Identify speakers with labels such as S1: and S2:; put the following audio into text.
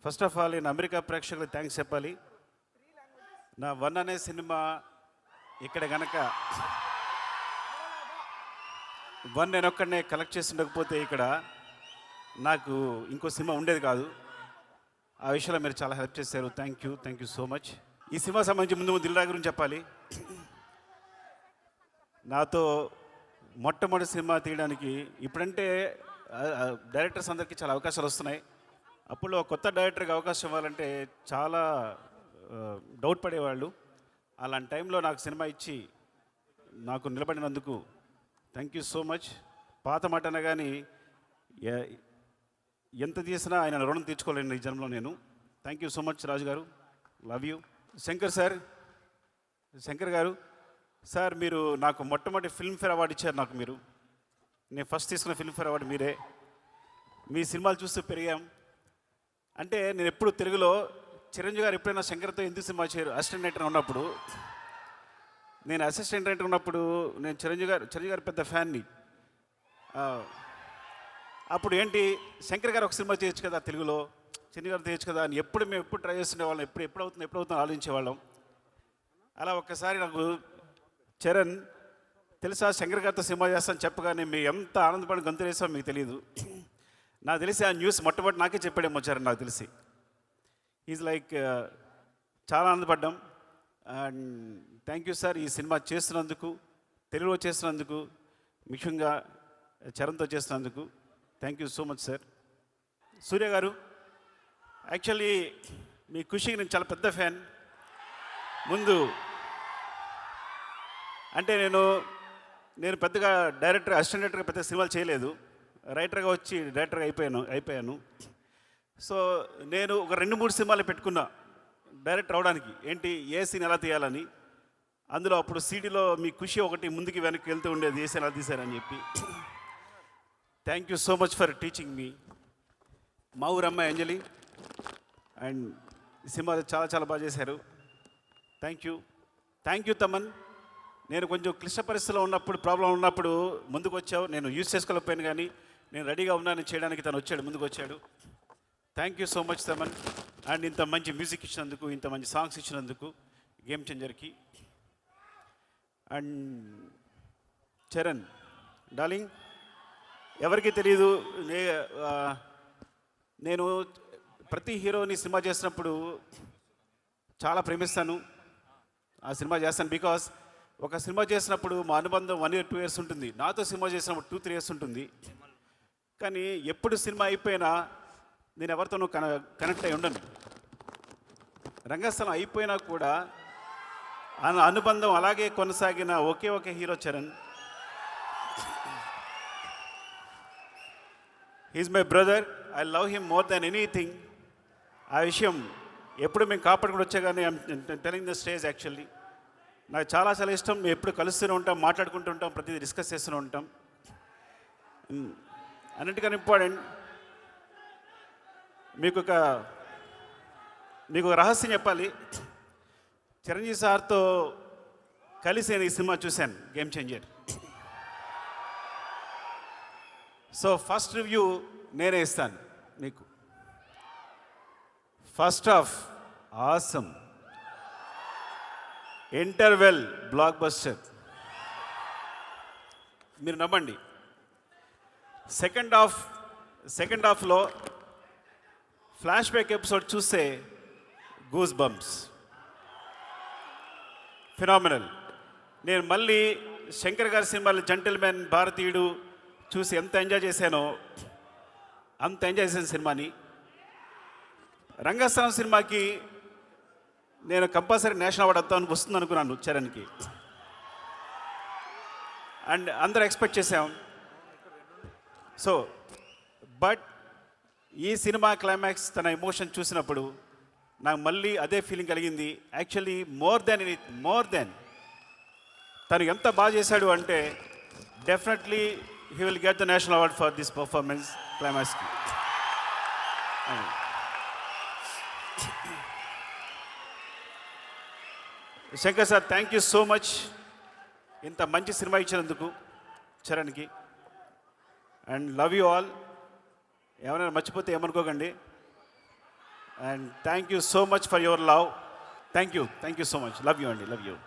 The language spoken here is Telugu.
S1: ఫస్ట్ ఆఫ్ ఆల్ నేను అమెరికా ప్రేక్షకులకు థ్యాంక్స్ చెప్పాలి. నా 1 అనే సినిమా ఇక్కడ కనుక 1 నేను ఒక్కడనే కలెక్ట్ చేసి ఉండకపోతే ఇక్కడ నాకు ఇంకో సినిమా ఉండేది కాదు. ఆ విషయంలో మీరు చాలా హెల్ప్ చేశారు. Thank you so much. ఈ సినిమా సంబంధించి ముందు దిల్ రాజు గురించి చెప్పాలి. నాతో మొట్టమొదటి సినిమా తీయడానికి ఇప్పుడంటే డైరెక్టర్స్ అందరికీ చాలా అవకాశాలు వస్తున్నాయి. అప్పుడు కొత్త డైరెక్టర్కి అవకాశం ఇవ్వాలంటే చాలా డౌట్ పడేవాళ్ళు. అలాంటి టైంలో నాకు సినిమా ఇచ్చి నాకు నిలబడినందుకు థ్యాంక్ యూ సో మచ్. పాత మాట అనగాని ఎంత తీసినా ఆయన రుణం తీర్చుకోలేను ఈ జన్మలో నేను. థ్యాంక్ యూ సో మచ్ రాజు గారు, లవ్ యూ. శంకర్ గారు సార్, మీరు నాకు మొట్టమొదటి ఫిల్మ్ఫేర్ అవార్డు ఇచ్చారు. నాకు మీరు నేను ఫస్ట్ తీసుకున్న ఫిల్మ్ఫేర్ అవార్డు మీరే. మీ సినిమాలు చూస్తూ పెరిగాం. అంటే నేను ఎప్పుడు తెలుగులో చిరంజీవి గారు ఎప్పుడైనా శంకర్తో ఎందుకు సినిమా చేయరు అసిస్టెంట్ డైరెక్టర్ ఉన్నప్పుడు, నేను అసిస్టెంట్ డైరెక్టర్ ఉన్నప్పుడు నేను చిరంజీవి గారు పెద్ద ఫ్యాన్ని. అప్పుడు ఏంటి శంకర్ గారు ఒక సినిమా చేయొచ్చు కదా తెలుగులో, చిరంజీవి గారు చేయొచ్చు కదా అని మేము ఎప్పుడు ట్రై చేస్తుండేవాళ్ళం. ఎప్పుడవుతుందో ఆలోచించేవాళ్ళం. అలా ఒక్కసారి నాకు చరణ్ తెలుసా శంకర్ గారితో సినిమా చేస్తాను చెప్పగానే మేము ఎంత ఆనందపడి గంతులేసామో మీకు తెలియదు. నాకు తెలిసి ఆ న్యూస్ మొట్టమొదటి నాకే చెప్పాడేమో చరణ్, నాకు తెలిసి. ఈజ్ లైక్ చాలా ఆనందపడ్డాం. అండ్ థ్యాంక్ యూ సార్, ఈ సినిమా చేస్తున్నందుకు, తెలుగులో చేస్తున్నందుకు, ముఖ్యంగా చరణ్తో చేస్తున్నందుకు thank you so much sir. Surya garu, actually మీ ఖుషికి నేను చాలా పెద్ద ఫ్యాన్. ముందు అంటే నేను పెద్దగా అసిస్టెంట్ డైరెక్టర్గా పెద్ద సినిమాలు చేయలేదు. రైటర్గా వచ్చి డైరెక్టర్గా అయిపోయాను. సో నేను ఒక 2-3 సినిమాలు పెట్టుకున్నా డైరెక్టర్ అవడానికి. ఏంటి, ఏ సీన్ ఎలా తీయాలని. అందులో అప్పుడు సీడీలో మీ ఖుషి ఒకటి ముందుకి వెనక్కి వెళ్తూ ఉండేది, ఏ సీన్ ఎలా తీశారని చెప్పి. Thank you so much for teaching మీ. మా ఊరమ్మాయి అంజలి అండ్ ఈ సినిమా చాలా చాలా బాగా చేశారు. Thank you Thaman. నేను కొంచెం క్లిష్ట పరిస్థితిలో ఉన్నప్పుడు, ప్రాబ్లం ఉన్నప్పుడు ముందుకు వచ్చావు. నేను యూజ్ చేసుకోలేకపోయాను, కానీ నేను రెడీగా ఉన్నాను చేయడానికి. తను వచ్చాడు, ముందుకు వచ్చాడు. Thank you so much Thaman. And ఇంత మంచి మ్యూజిక్ ఇచ్చినందుకు, ఇంత మంచి సాంగ్స్ ఇచ్చినందుకు గేమ్ చేంజర్కి. అండ్ చరణ్ డార్లింగ్, ఎవరికి తెలియదు, నేను ప్రతి హీరోని సినిమా చేసినప్పుడు చాలా ప్రేమిస్తాను. ఆ సినిమా చేస్తాను బికాస్ ఒక సినిమా చేసినప్పుడు మా అనుబంధం 1 year 2 years ఉంటుంది. నాతో సినిమా చేసినప్పుడు 2-3 years ఉంటుంది. కానీ ఎప్పుడు సినిమా అయిపోయినా నేను ఎవరితోనూ కనెక్ట్ అయి ఉండను. రంగస్థలం అయిపోయినా కూడా అనుబంధం అలాగే కొనసాగిన ఒకే hero Charan. He's my brother. I love him more than anything. ఆ విషయం ఎప్పుడు మేము కాపాడుకుని వచ్చా, కానీ టెలింగ్ ద స్టేజ్. యాక్చువల్లీ నాకు చాలా ఇష్టం. మేము ఎప్పుడు కలుస్తూనే ఉంటాం, మాట్లాడుకుంటూ ఉంటాం, ప్రతిదీ డిస్కస్ చేస్తూనే ఉంటాం. అన్నిటికన్నా ఇంపార్టెంట్, మీకు ఒక రహస్యం చెప్పాలి. చిరంజీవి సార్తో కలిసి నేను ఈ సినిమా చూశాను, game changer. So first review నేనే ఇస్తాను మీకు. First half awesome, interval block buster, మీరు నమ్మండి. సెకండ్ హాఫ్లో ఫ్లాష్ బ్యాక్ ఎపిసోడ్ చూస్తే గూస్ బంప్స్, ఫినామినల్. నేను మళ్ళీ శంకర్ గారి సినిమాలు జెంటిల్మెన్, భారతీయుడు చూసి ఎంత ఎంజాయ్ చేశానో అంత ఎంజాయ్ చేసిన సినిమాని. రంగస్థలం సినిమాకి నేను కంపల్సరీ నేషనల్ అవార్డు వస్తుంది అనుకున్నాను చరణ్కి. అండ్ అందరూ ఎక్స్పెక్ట్ చేసాం. సో బట్ ఈ సినిమా క్లైమాక్స్, తన ఎమోషన్ చూసినప్పుడు నాకు మళ్ళీ అదే ఫీలింగ్ కలిగింది. యాక్చువల్లీ మోర్ దెన్ తను ఎంత బాగా చేశాడు అంటే definitely he will get the national award for this performance క్లైమాక్స్కి. Shankar sir, thank you so much ఇంత మంచి సినిమా ఇచ్చినందుకు చరణ్కి. And love you all. ఏమైనా మర్చిపోతే ఏమనుకోకండి. And thank you so much for your love. Thank you so much. Love you అండి, లవ్ యూ.